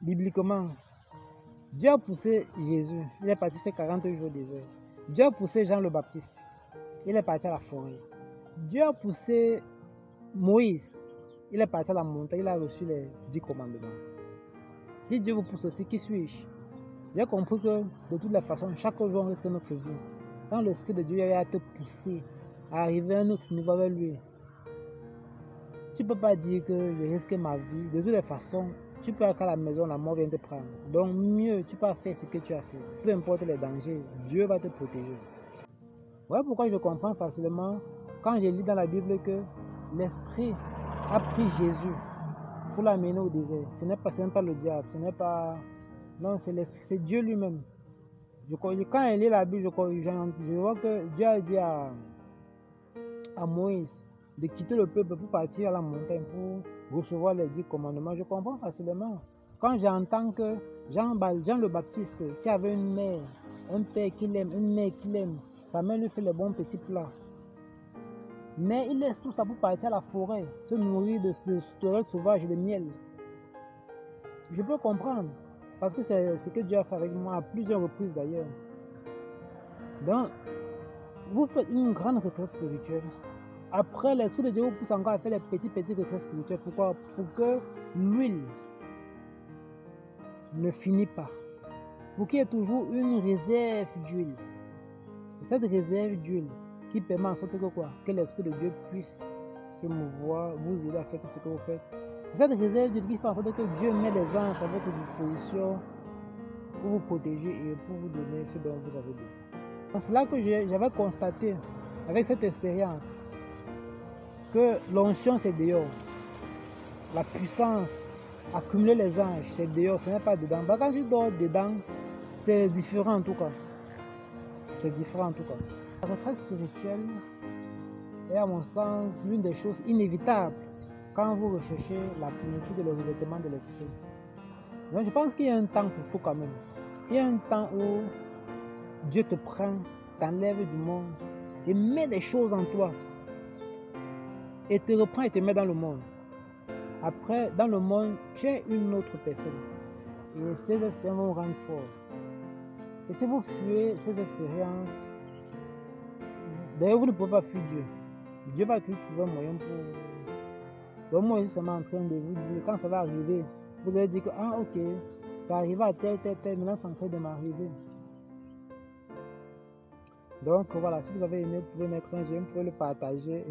bibliquement, Dieu a poussé Jésus, il est parti faire 40 jours au désert. Dieu a poussé Jean le Baptiste, il est parti à la forêt. Dieu a poussé Moïse, il est parti à la montagne, il a reçu les 10 commandements. Si Dieu vous pousse aussi, qui suis-je? J'ai compris que de toutes les façons, chaque jour on risque notre vie. Quand l'Esprit de Dieu va te pousser à arriver à un autre niveau avec lui, tu ne peux pas dire que je risque ma vie. De toutes les façons, tu peux être à la maison, la mort vient te prendre. Donc mieux, tu peux faire ce que tu as fait. Peu importe les dangers, Dieu va te protéger. Voilà pourquoi je comprends facilement quand je lis dans la Bible que l'Esprit a pris Jésus pour l'amener au désert. Ce n'est pas le diable, ce n'est pas... Non, c'est l'Esprit, c'est Dieu lui-même. Quand je lis la Bible, je vois que Dieu a dit à Moïse de quitter le peuple pour partir à la montagne pour recevoir les 10 commandements. Je comprends facilement. Quand j'entends que Jean le Baptiste, qui avait une mère, un père qu'il aime, une mère qu'il aime, sa mère lui fait les bons petits plats. Mais il laisse tout ça pour partir à la forêt, se nourrir de tourelles sauvages et de miel. Je peux comprendre, parce que c'est ce que Dieu a fait avec moi à plusieurs reprises d'ailleurs. Donc, vous faites une grande retraite spirituelle. Après, l'Esprit de Dieu vous pousse encore à faire les petits retraites spirituels. Pourquoi? Pour que l'huile ne finisse pas. Pour qu'il y ait toujours une réserve d'huile. Cette réserve d'huile qui permet en sorte que quoi? Que l'Esprit de Dieu puisse se mouvoir, vous aider à faire tout ce que vous faites. Cette réserve d'huile qui fait en sorte que Dieu met les anges à votre disposition pour vous protéger et pour vous donner ce dont vous avez besoin. C'est là que j'avais constaté, avec cette expérience, que l'onction c'est dehors. La puissance, accumuler les anges, c'est dehors, ce n'est pas dedans. Bah, quand tu dors dedans, c'est différent en tout cas. C'est différent en tout cas. La retraite spirituelle est à mon sens l'une des choses inévitables quand vous recherchez la plénitude et le revêtement de l'esprit. Donc je pense qu'il y a un temps pour tout quand même. Il y a un temps où Dieu te prend, t'enlève du monde et met des choses en toi. Et te reprend et te met dans le monde. Après, dans le monde, tu es une autre personne. Et ces expériences vont rendre fort. Et si vous fuyez ces expériences, d'ailleurs, vous ne pouvez pas fuir Dieu. Dieu va toujours trouver un moyen pour... Donc moi, je suis seulement en train de vous dire, quand ça va arriver, vous allez dire que, ah ok, ça arrive à tel, maintenant c'est en train de m'arriver. Donc voilà, si vous avez aimé, vous pouvez mettre un j'aime, vous pouvez le partager.